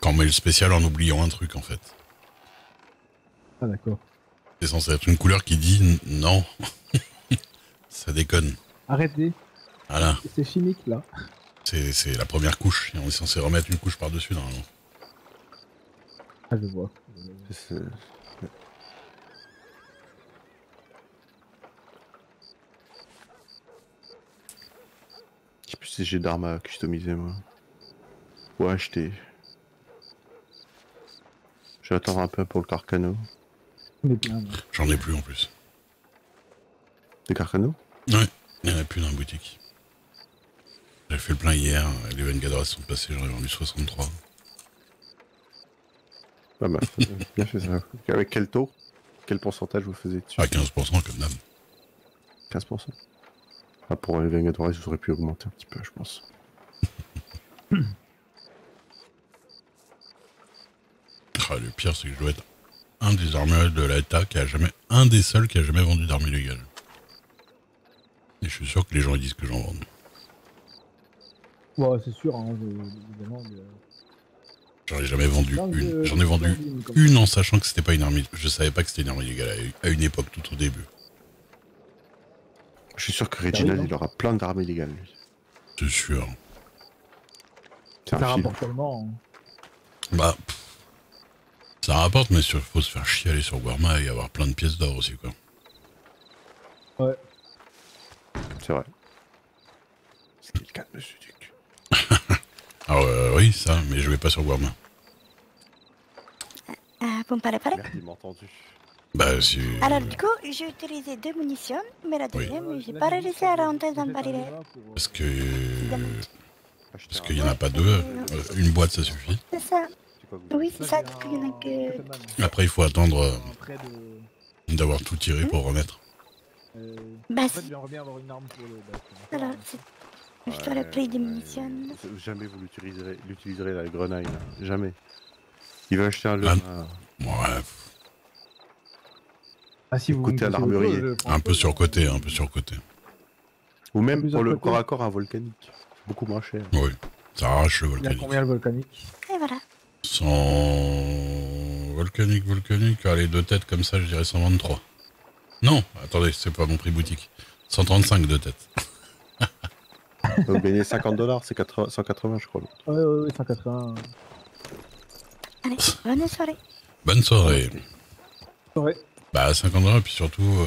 Quand on met le spécial en oubliant un truc en fait. Ah d'accord. C'est censé être une couleur qui dit non. Ça déconne. Arrêtez. Voilà. C'est chimique là. C'est la première couche. Et on est censé remettre une couche par-dessus normalement. Ah je vois. Je sais plus si j'ai d'armes à customiser moi. Ou à acheter. Je vais attendre un peu pour le Carcano. On est plein. J'en ai plus en plus. Des Carcano? Ouais, il n'y en a plus dans la boutique. J'ai fait le plein hier, les Vengadores sont passés, j'en ai vendu 63. Pas mal, bien fait ça. Avec quel taux? Quel pourcentage vous faisiez dessus? À 15% comme d'hab. 15%. Ah, pour les Vengadores, vous auriez pu augmenter un petit peu, je pense. Ah, le pire, c'est que je dois être un des armuriers de l'État qui a jamais, un des seuls qui a jamais vendu d'armes illégales. Et je suis sûr que les gens ils disent que j'en vends. Ouais, c'est sûr, hein, évidemment. Mais... J'en ai jamais vendu non, une. J'en ai vendu une en sachant que c'était pas une arme. Je savais pas que c'était une arme illégale à une époque, tout au début. Je suis sûr que Reginald, il aura plein d'armes illégales, lui. C'est sûr. C'est ça un film. rapporte tellement. Hein. Bah, ça rapporte, mais il faut se faire chier aller sur Warma et avoir plein de pièces d'or aussi, quoi. Ouais. C'est vrai. C'est le cas de Monsieur Duc. Alors, oui, ça, mais je vais pas sur Warma. Vous me parlez pas là? Merde, il m'a entendu. Bah, si. Alors du coup, j'ai utilisé 2 munitions, mais la deuxième, j'ai pas réussi à rentrer dans le barillet. Parce que. Acheter Parce un- qu'il y en a pas deux. Une boîte, ça suffit. C'est ça. C'est quoi que vous Oui, avez c'est ça, du coup, il y en a que... Après, il faut attendre Après de... d'avoir tout tiré pour remettre. Bah, en fait, si. j'aimerais bien avoir une arme pour le... Alors, c'est... Je dois le prix des munitions. Jamais vous l'utiliserez la grenaille, là. Jamais. Il va acheter un Ah, Lema. Ouais, Ah si vous Écoutez me à poussez l'armurier. autre chose, je prends un autre peu chose, surcoté, hein. un peu surcoté. Ou même Plusieurs pour le côtés. corps à corps, un volcanique. Beaucoup moins cher. Oui, ça arrache le Il y a volcanique. combien le volcanique? Et voilà. Sans volcanique, allez, deux têtes comme ça, je dirais 123. Non, attendez, c'est pas mon prix boutique. 135 deux têtes. Vous gagnez 50$, c'est 180, je crois. Ouais, 180. Allez, bonne soirée. Bonne soirée. Ouais. Bah, 50 $, et puis surtout,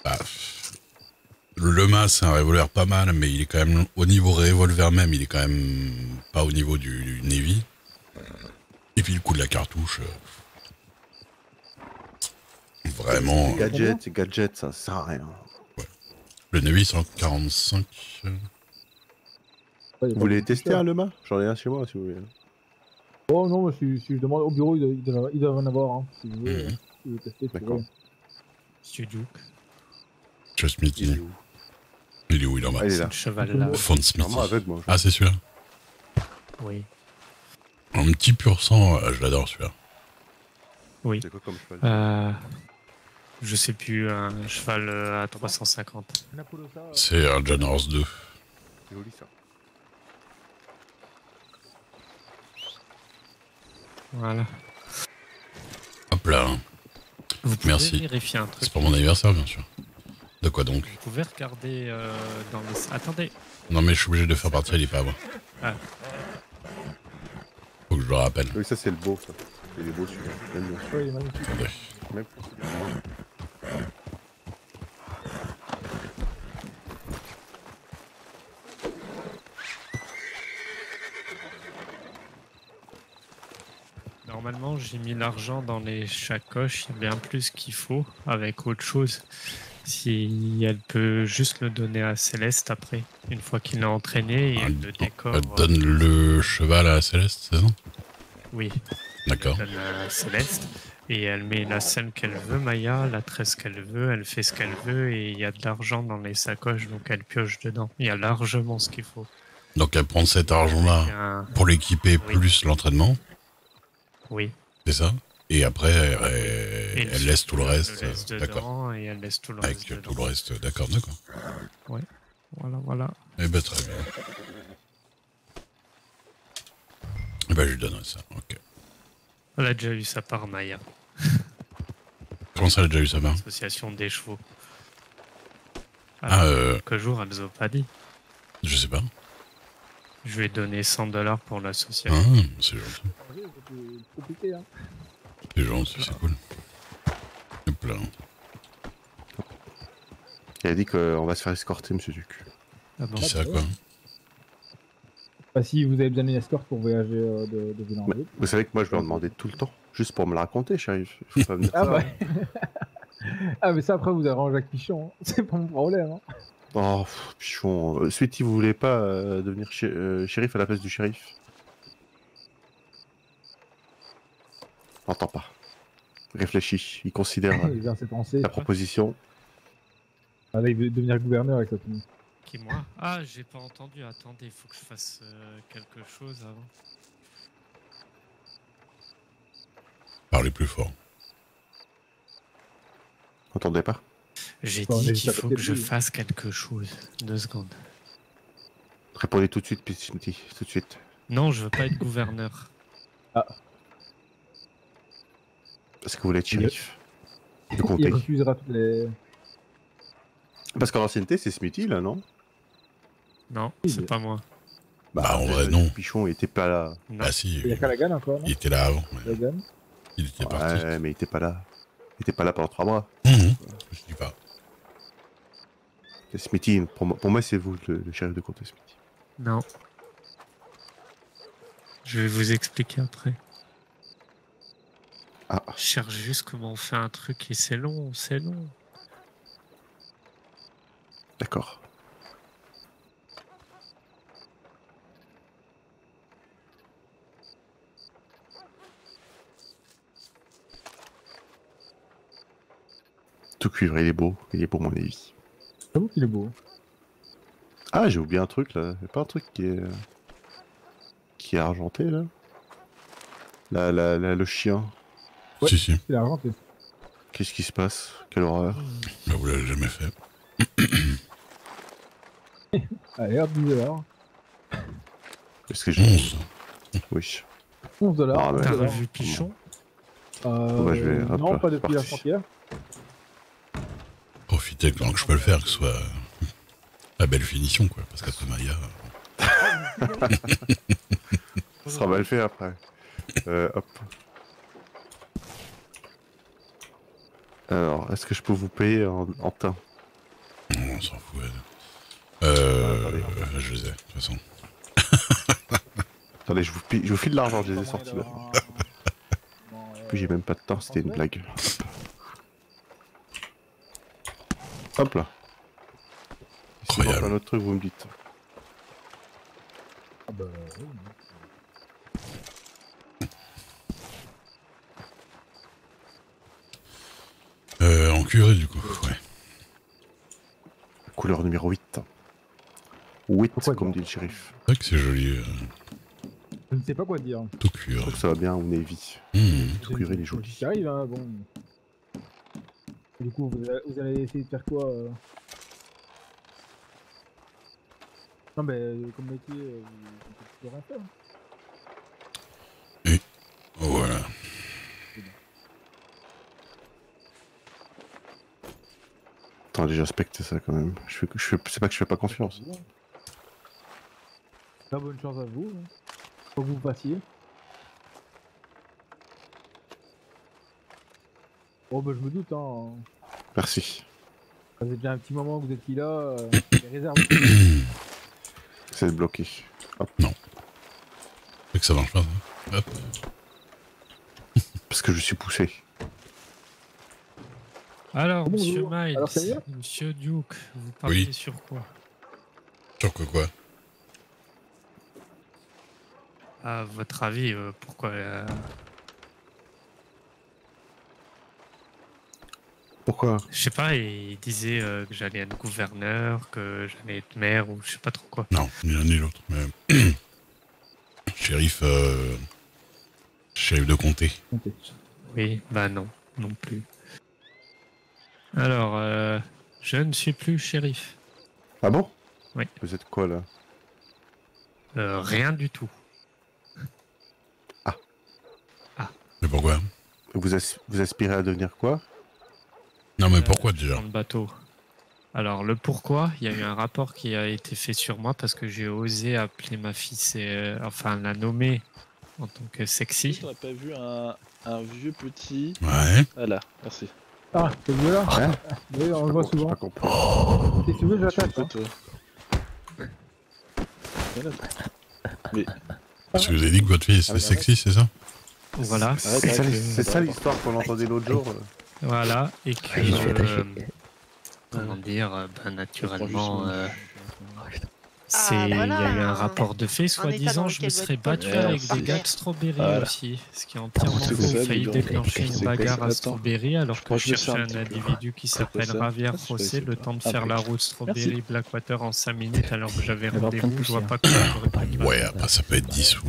bah, le Lema, c'est un revolver pas mal, mais il est quand même, au niveau revolver même, il est quand même pas au niveau du Navy. Et puis le coup de la cartouche, vraiment, Gadget, ça sert à rien. le Navy 145. Ouais, Vous voulez tester un Lema? J'en ai un chez moi si vous voulez. Oh non, mais si je demande au bureau, ils doivent en avoir, hein, si vous voulez. Mhm. Si vous testez, D'accord. Monsieur Duke, Just Meeting. Il est où, il est en bas? Ah, il est là. ce cheval-là. Font Smithy. Normalement aveugle, moi. Ah, c'est celui-là. Oui, Un petit pur sang, je l'adore celui-là. oui. C'est quoi comme cheval? Je sais plus, un cheval à 350. C'est un John Horse 2. C'est joli ça. Voilà. Hop là. Vous pouvez Merci. vérifier un truc. C'est pour mon anniversaire, bien sûr. De quoi donc? Vous pouvez regarder dans les... Attendez. Non, mais je suis obligé de faire partir, il est pas à moi. Ah. Faut que je le rappelle. Oui, ça c'est le beau, ça. Il est beau celui-là. J'aime bien. Ouais, il est magnifique. Attendez. Même. Normalement, j'ai mis l'argent dans les sacoches. Il y a bien plus qu'il faut avec autre chose. Si elle peut juste le donner à Céleste après, une fois qu'il l'a entraîné et elle le décore. Elle donne le cheval à Céleste, c'est ça? Oui. D'accord. Elle donne à Céleste et elle met la scène qu'elle veut, Maya, la tresse qu'elle veut, elle fait ce qu'elle veut et il y a de l'argent dans les sacoches donc elle pioche dedans. Il y a largement ce qu'il faut. Donc elle prend cet Il y argent-là a un- pour l'équiper Oui. plus l'entraînement, Oui. c'est ça? Et après, Et elle laisse tout le reste. Elle laisse D'accord. dedans et elle laisse tout le Avec reste tout dedans. le reste, d'accord, d'accord. Voilà, voilà. Eh ben très bien. bah, je lui donnerai ça. Ok. Elle a déjà eu sa part, Maya. Comment ça, elle a déjà eu sa main? Association des chevaux. Ah, Quelques jours, elle nous a pas dit. je sais pas. Je lui ai donné $100 pour Ah, l'association. c'est gentil. C'est compliqué, hein. C'est gentil, c'est cool. Hop là. Il a dit qu'on va se faire escorter, monsieur Duc. Ah bon Qui ça, quoi? Bah, si vous avez besoin d'une escorte pour voyager de ville en Mais ville. vous savez que moi, je lui en demandais tout le temps, juste pour me le raconter, chérie. Il faut pas venir Ah ça. bah. Ah, mais ça, après, vous arrangez avec Pichon. Hein. C'est pas mon problème. Hein. Oh, pichon. Sweetie, vous voulez pas devenir shérif à la place du shérif? N'entends pas. Réfléchis. Il considère Il vient ses pensées. la proposition. Ah, là, il veut devenir gouverneur avec sa famille. Qui, moi? Ah, j'ai pas entendu. Attendez, il faut que je fasse quelque chose avant. Parlez plus fort. Entendez pas? J'ai Bon, on dit est qu'il juste à faut côté que de je lui. fasse quelque chose. 2 secondes. Répondez tout de suite, Smithy. Tout de suite. Non, je veux pas être gouverneur. Parce que vous voulez être shérif. De Il comté. refusera toutes les. Parce qu'en ancienneté, c'est Smithy, là, non? Non, Oui, c'est mais- pas moi. Bah, en vrai, non. Pichon, il était pas là. Non. Ah si, Il y a Callaghan encore, non il était là avant. mais Callaghan. il était parti. Ouais, mais il était pas là. Il était pas là pendant 3 mois. Je dis pas. C'est Smithy, pour moi, c'est vous, le shérif de comté, Smithy. Non. Je vais vous expliquer après. Ah, Je cherche juste comment on fait un truc et c'est long, c'est long. d'accord. Tout cuivre, il est beau mon avis. J'avoue qu'il est beau. Ah, j'ai oublié un truc là. Y'a pas un truc qui est argenté là? Le chien. Ouais. Si, si. Il est argenté. Qu'est-ce qui se passe? Quelle horreur. Bah, vous l'avez jamais fait. Allez, hop, $10. Est-ce que j'ai. 11. Oui. $11. Ah, ouais. T'as Ouais. revu Pichon? bah, je vais- hop non, là, pas c'est depuis la parti. frontière. Profitez pendant que je peux le faire, que ce soit la belle finition, quoi. Parce qu'après Maya. Ça sera mal fait après. Hop. Alors, est-ce que je peux vous payer en teint? On s'en fout. Je les ai, de toute façon. Attendez, je vous file de l'argent, je les ai sortis là. Puis j'ai même pas de temps, c'était une blague. Hop là. Si vous Incroyable. un autre truc, vous me dites. Ah bah, oui. En curé, du coup, ouais. Couleur numéro 8. 8, Pourquoi comme dire dit le shérif. C'est vrai que c'est joli. Je ne sais pas quoi dire. Tout Je cuir. trouve que ça va bien au navy. Mmh. Tout cuir, il est joli. Qui arrive, hein, bon. Et du coup, vous allez essayer de faire quoi Non, mais comme métier, vous pouvez rien faire. Voilà. Attendez, j'inspecte ça quand même. C'est pas que je fais pas confiance. Très bonne chance à vous. Hein. Faut que vous passiez. Oh, bah, je me doute, hein. Merci. Ça faisait déjà un petit moment que vous étiez là. Les réserves. C'est bloqué. Hop. C'est que ça marche pas, ça. Hop. Parce que je suis poussé. Alors, Bonjour. monsieur Miles, Alors, ça y est monsieur Duke, vous parlez Oui. sur quoi? Sur quoi? À votre avis, pourquoi Pourquoi? je sais pas, il disait que j'allais être gouverneur, que j'allais être maire, ou je sais pas trop quoi. Non, ni l'un ni l'autre. Mais... shérif... Shérif de comté. Ok. Oui, bah non, non plus. Alors, je ne suis plus shérif. Ah bon? Oui. Vous êtes quoi là? Rien du tout. Vous aspirez à devenir quoi? Non, mais pourquoi déjà? Dans le bateau. Alors, le pourquoi, il y a eu un rapport qui a été fait sur moi parce que j'ai osé appeler ma fille, enfin la nommer en tant que sexy. On n'a pas vu un vieux petit. Ouais. Voilà, merci. Ah, c'est vieux là Hein? Oui, on le voit J'ai souvent. pas compris. Si tu veux, j'attaque. Quoi, toi Voilà. Mais Parce que vous avez dit que votre fille c'est sexy, c'est ça? Voilà. C'est ça l'histoire qu'on entendait l'autre jour. Voilà. Et que. je suis attaché. Comment dire, naturellement. Ah, Il y a voilà. eu un rapport de fait, soi-disant, dans je me lequel serais votre battu pote avec est des gars de parfait. Strawberry Voilà. aussi, ce qui est entièrement C'est faux. ça, J'ai failli dis donc. déclencher C'est une quoi bagarre ça? à Attends. Strawberry alors Je que crois je que je sais cherchais un un petit peu. individu qui C'est quoi s'appelle ça? Javier Ah, je José, sais le pas. temps de Ah, faire oui. la route Strawberry Blackwater en 5 minutes alors que j'avais avoir plein de rendez-vous, je vois poussière. pas comment j'aurais pu Ouais, après ça peut être dissous.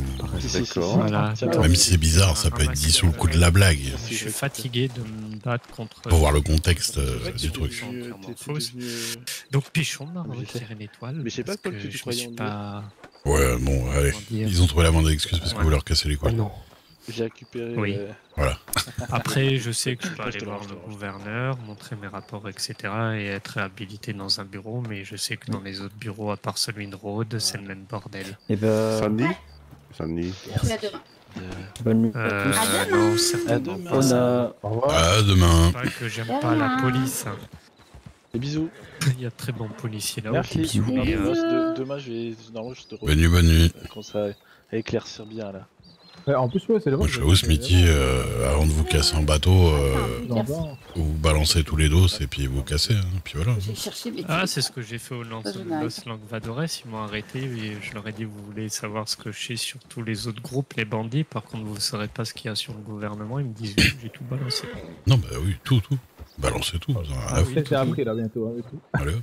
D'accord. Voilà. Tiens, Même si c'est bizarre, ça peut être dissous le coup de la blague. Je suis fatigué de me battre contre. Pour voir le contexte C'est vrai que du t'étais truc. devenu- Entièrement t'étais fausse. devenu, Donc Pichon m'a Mais retiré une étoile. mais je sais pas, parce Paul, que que tu je me croyais suis en Dieu. pas. Ouais, bon, allez. Comment dire. Ils ont trouvé la moindre excuse parce que Ouais. vous leur cassez les Oh couilles. non. J'ai récupéré. Oui. Voilà. Après, je sais que je peux Moi, je aller te voir lance, le je te lance. gouverneur, montrer mes rapports, etc. et être réhabilité dans un bureau, mais je sais que dans les autres bureaux, à part celui de Rhodes, c'est le même bordel. Et bah, Samedi? Samedi. bonne nuit à tous. À demain. Non, certainement demain. pas. On a... Au revoir. À demain. Pas que j'aime pas la police. Hein. Des bisous. Il y a de très bons policiers là-haut. Merci. bisous. Non, mais Et, moi, demain, je vais. Normalement, je te Bonne nuit, bonne nuit. Comme ça, à éclaircir bien là. Ouais, en plus, ouais, c'est le Moi, je fais au Smithy, avant de vous casser en bateau, vous balancez tous les dos et puis vous cassez, hein, puis voilà. J'ai cherché mes Ah, trucs. c'est ce que j'ai fait au Los Langvadores. Ils m'ont arrêté et je leur ai dit vous voulez savoir ce que je sais sur tous les autres groupes, les bandits. Par contre, vous ne saurez pas ce qu'il y a sur le gouvernement. Ils me disent oui, j'ai tout balancé. Non, bah oui, tout. Balancez tout. Vous en avez rien à foutre. C'est appris là bientôt. Hein, et tout. Allez hop.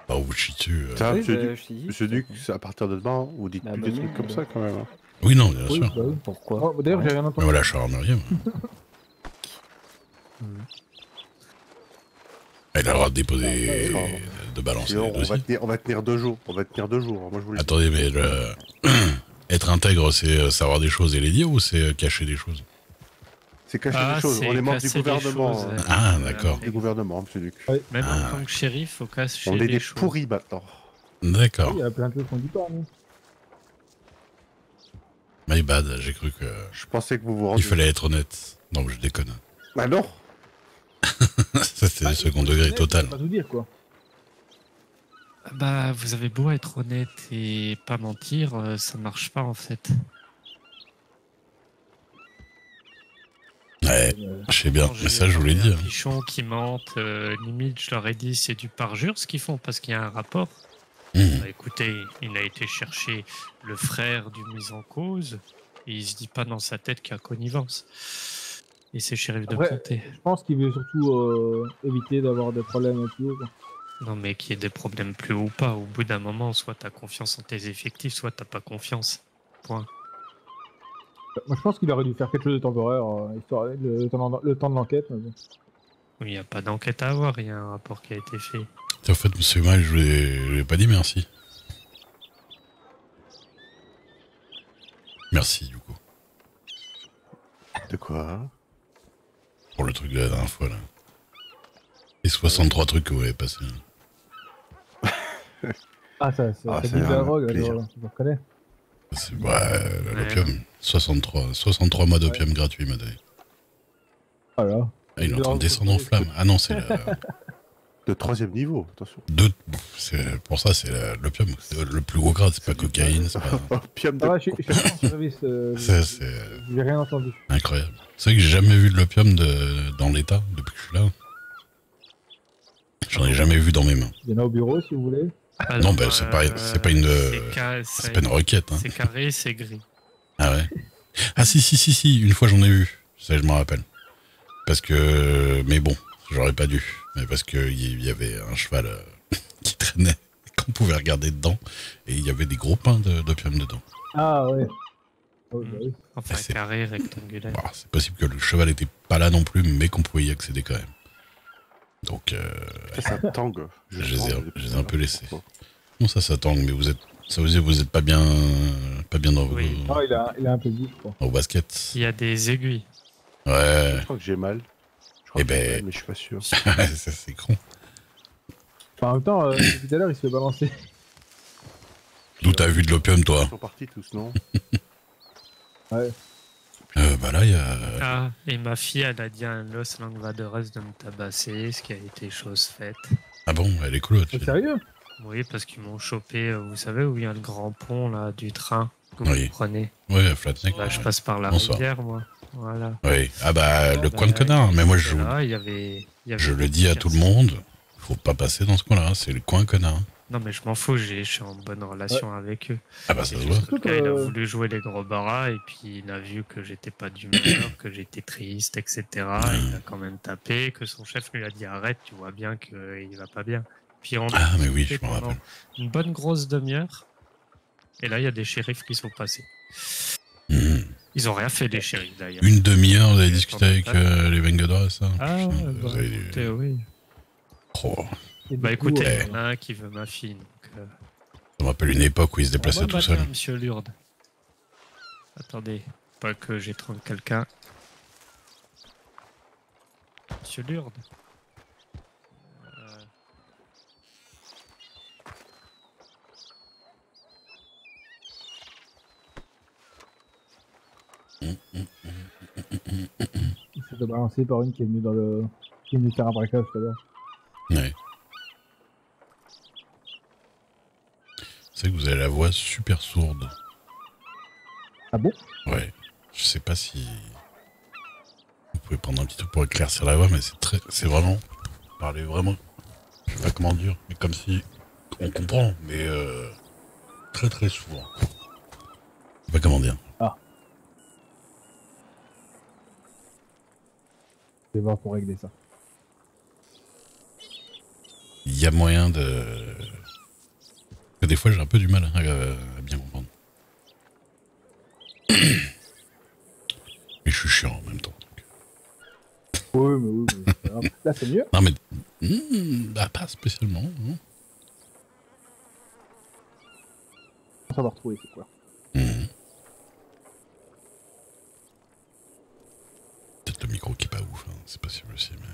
Bah, vous chiez dessus. Ça, Oui, monsieur bah, Duc, je t'ai dit. Monsieur Duc, c'est à partir de demain, vous dites Bah, plus bonne des trucs nuit. comme ça quand même. Hein. Oui, non, bien Oui, sûr. bah oui. Pourquoi Oh, D'ailleurs, j'ai rien Mais entendu. voilà, Charles rien. Il a le droit de déposer, de balancer Sinon, les dossiers. on va tenir 2 jours. On va tenir 2 jours. Moi, je vous le dis. Attendez, mais être intègre, c'est savoir des choses et les dire ou c'est cacher des choses? C'est cacher des choses. c'est On est membre du casser des gouvernement. choses, hein. Ah, d'accord. Du gouvernement, monsieur Duc. Même Ah, en tant que shérif, il faut cacher On est les des choses. pourris maintenant. D'accord. Il y a plein de choses qu'on dit pas. Mais... My bad, j'ai cru que Je pensais que vous vous il rendiez. fallait être honnête. Non, je déconne. Bah non. Ça, c'était le second degré total. Pas tout dire quoi. Bah, vous avez beau être honnête et pas mentir, ça marche pas en fait. Ouais, je sais bien, Quand mais j'ai ça, je voulais un dire. Pichon qui mentent, limite, je leur ai dit c'est du parjure ce qu'ils font parce qu'il y a un rapport. Mmh. Bah, écoutez, il a été chercher le frère du mis en cause et il se dit pas dans sa tête qu'il y a connivence. Et c'est shérif de Après, comté. Je pense qu'il veut surtout éviter d'avoir des problèmes plus haut. Quoi. Non, mais qu'il y ait des problèmes plus haut ou pas, au bout d'un moment, soit t'as confiance en tes effectifs, soit t'as pas confiance. Point. Moi, je pense qu'il aurait dû faire quelque chose de temporaire, histoire le temps de l'enquête. Mais bon. Il n'y a pas d'enquête à avoir, il y a un rapport qui a été fait. En fait, monsieur Mal, je lui ai pas dit merci. Merci, du coup, De quoi? pour le truc de la dernière fois, là. Les 63 trucs que vous avez passés. Ah, ça Ah, dit c'est de la un drogue, plaisir. je reconnais. C'est l'opium. 63 mois d'opium gratuit, m'a donné. Voilà. Ah, il est en train de descendre en flamme. Ah non, c'est De 3e niveau, attention. pour ça, c'est l'opium. C'est le plus gros grade, c'est pas cocaïne, c'est pas... Opium de. Ah ouais, je suis en service. C'est J'ai rien entendu. incroyable. C'est vrai que j'ai jamais vu de l'opium dans l'état depuis que je suis là. J'en ai jamais vu dans mes mains. Il y en a au bureau si vous voulez. Non, bah, c'est pas une c'est requête. Hein. C'est carré, c'est gris. Ah ouais. Ah si, une fois j'en ai vu. Ça, je m'en rappelle. Parce que... Mais bon, j'aurais pas dû. Mais parce qu'il y avait un cheval qui traînait, qu'on pouvait regarder dedans. Et il y avait des gros pains d'opium dedans. Ah ouais. Oh, bah oui. Enfin, c'est- carré, rectangulaire. Bon, c'est possible que le cheval était pas là non plus, mais qu'on pouvait y accéder quand même. Donc, Ça tangue. je les ai un peu laissés. bon, ça tangue, mais vous êtes pas bien dans vos, Oui. Ah, il a un peu dit, je crois. dans vos baskets. Il y a des aiguilles. Ouais. Je crois que j'ai mal. Je crois Eh que j'ai ben- mal, mais je suis pas sûr. Ça, c'est con. Enfin, en même temps, depuis tout à l'heure, il se fait balancer. D'où t'as vu de l'opium, toi? Ils sont partis tous, non? Ouais. Bah là, il y a... Ah, et ma fille, elle a dit à un Los Langvaderes de me tabasser, ce qui a été chose faite. Ah bon, elle est cool, tu Oh, sérieux? Oui, parce qu'ils m'ont chopé, vous savez où il y a le grand pont là du train que Oui. vous prenez. Ouais, Flatneck. Bah, je passe par la Bonsoir. rivière, moi. Voilà. Oui. Ah bah, le Bah, coin de connard. Mais moi, je là, il y avait le dis à tout le monde. Faut pas passer dans ce coin-là. C'est le coin connard. Non, mais je m'en fous, je suis en bonne relation avec eux. Ah bah, ça C'est se juste voit. que le gars, il a voulu jouer les gros barras et puis il a vu que j'étais pas d'humeur, que j'étais triste, etc. Il a quand même tapé, que son chef lui a dit arrête, tu vois bien qu'il va pas bien. Puis on a Ah, mais oui, je discuté me pendant rappelle. une bonne grosse demi-heure. Et là, il y a des shérifs qui sont passés. Mhm. Ils ont rien fait, les shérifs d'ailleurs. Une demi-heure, vous avez Et discuté avec les Vengadores, ça? Ah, Putain, ouais, vous bah, avez du- écoutez, oui. Oh, Et Bah du coup, écoutez, ouais. il y en a un qui veut ma fille. Donc, ça me rappelle une époque où il se déplaçait bon tout matin, seul. monsieur Lourdes. Attendez, pas que j'étrangle quelqu'un. Monsieur Lourdes. il s'est fait balancer par une qui est venue dans le... qui est venue faire un braquage tout à l'heure. Ouais. C'est que vous avez la voix super sourde. Ah bon? Ouais. Je sais pas si... Vous pouvez prendre un petit truc pour éclaircir la voix, mais c'est vraiment... Parler vraiment... Je sais pas comment dire, mais comme si... On comprend, mais très très souvent. Je sais pas comment dire. Je vais voir pour régler ça. Il y a moyen de... que des fois j'ai un peu du mal à bien comprendre. Mais je suis chiant en même temps. Oui, mais c'est pas grave. Là, c'est mieux. Non mais... bah pas spécialement. Non. Faut savoir trouver, c'est quoi. Mhm. Peut-être le micro qui est pas ouf, hein. C'est possible aussi, mais...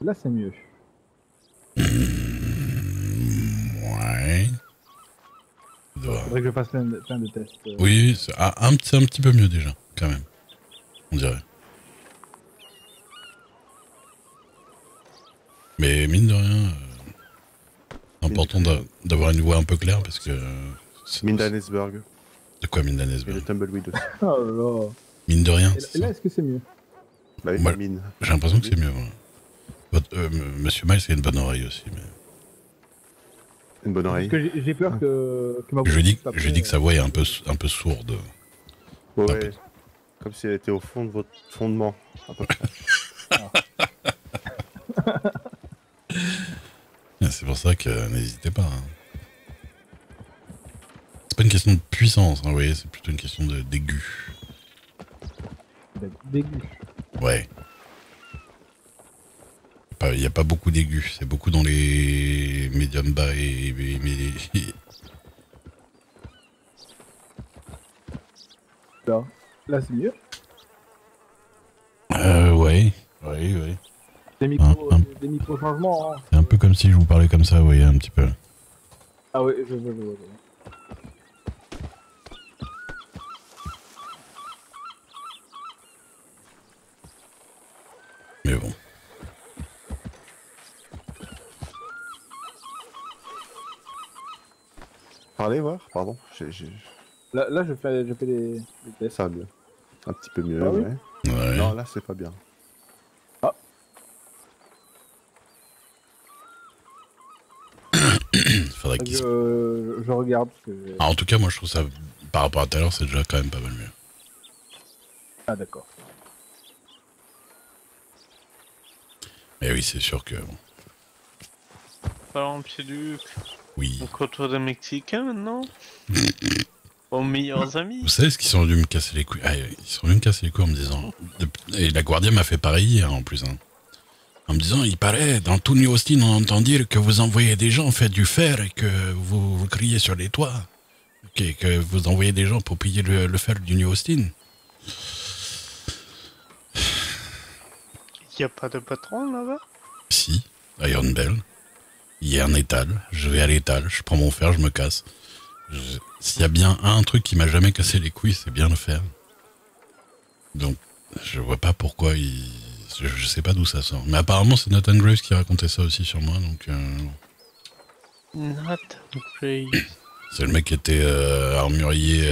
Là, c'est mieux. Ouais. Ça doit- Faudrait que je fasse plein de tests. Oui, c'est un petit peu mieux déjà, quand même. On dirait. Mais mine de rien, c'est important d'avoir une voix un peu claire parce que... Mindanesburg. De quoi Et le Mindanesburg? Tumbleweed aussi. Oh là là. Mine de rien, Et c'est là, ça. est-ce que c'est mieux? Bah, Moi- mine. J'ai l'impression que c'est mieux. Voilà. Monsieur Miles, il a une bonne oreille aussi. Mais... Une bonne Parce oreille. que j'ai peur que ma voix Je dis coupe après, que sa voix est un peu sourde. Ouais. Comme si elle était au fond de votre fondement. À peu près. C'est pour ça que n'hésitez pas. Hein. C'est pas une question de puissance, hein, vous voyez, c'est plutôt une question d'aigu. D'aigu. Ouais. Il n'y a pas beaucoup d'aigus, c'est beaucoup dans les médiums bas Là, c'est mieux. Ouais. Oui. Des micro-changements. Hein. C'est un peu comme si je vous parlais comme ça, vous voyez, un petit peu. Ah ouais, je vois. Mais bon. Parlez, voir, pardon. Là, je fais des tests. Ça va mieux. Un petit peu mieux, Ah oui ouais. Ouais. Non, là, c'est pas bien. Faudrait qu'il se... Je regarde. Parce que En tout cas, moi je trouve ça, par rapport à tout à l'heure, c'est déjà quand même pas mal mieux. Ah, d'accord. Mais oui, c'est sûr que... bon, Parlant Pierre-Luc, oui. on côtoie des Mexicains maintenant. Aux meilleurs amis. Vous savez ce qu'ils sont venus me casser les couilles? Ah, ils sont venus me casser les couilles en me disant... Et la Guardia m'a fait pareil hier en plus. Hein. En me disant, il paraît, dans tout New Austin, on entend dire que vous envoyez des gens faire du fer et que vous criez sur les toits. Que vous envoyez des gens pour piller le fer du New Austin. Y a pas de patron là-bas? Si, Iron Bell. Il y a un étal, je vais à l'étal, je prends mon fer, je me casse. S'il y a bien un truc qui m'a jamais cassé les couilles, c'est bien le fer. Donc, je vois pas pourquoi je sais pas d'où ça sort. Mais apparemment, c'est Nathan Graves qui racontait ça aussi sur moi, donc... Nathan Graves. C'est le mec qui était armurier...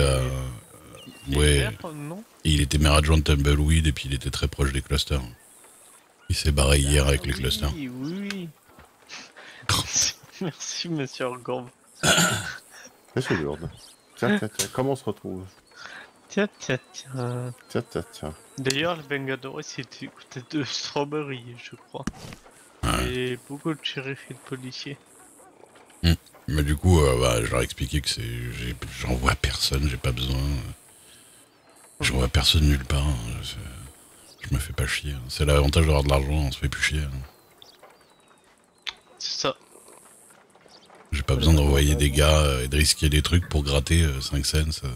ouais, Vert, non? et il était maire adjoint de Tumbleweed, et puis il était très proche des clusters. Il s'est barré hier avec les clusters. Oui, oui. Merci, monsieur Orgorb. Monsieur Lourdes. Tiens, comment on se retrouve? Tiens. Tiens. D'ailleurs, le Bengador, c'était écouté de Strawberry, je crois. Ouais. Et beaucoup de shérifs et de policiers. Mais du coup, je leur ai expliqué que j'en vois personne, j'ai pas besoin. J'en vois personne nulle part. Je me fais pas chier. C'est l'avantage d'avoir de l'argent, on se fait plus chier. C'est ça. J'ai pas besoin d'envoyer des gars et de risquer des trucs pour gratter 5 cents.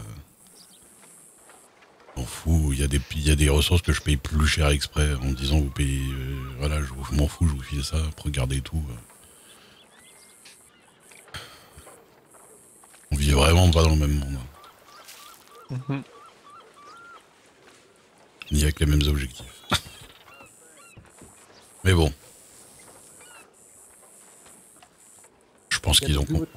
M'en fous, il y a des ressources que je paye plus cher exprès en me disant vous payez. Voilà, je m'en fous, je vous file ça, pour regarder tout. On vit vraiment pas dans le même monde. Ni avec les mêmes objectifs. Mais bon. Je pense qu'ils ont compris.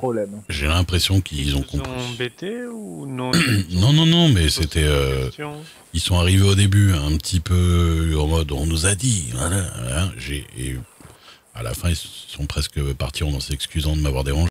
J'ai l'impression qu'ils ont compris. Ils sont embêtés ou non? Non, mais c'était... ils sont arrivés au début un petit peu en mode on nous a dit, voilà, et à la fin ils sont presque partis en s'excusant de m'avoir dérangé.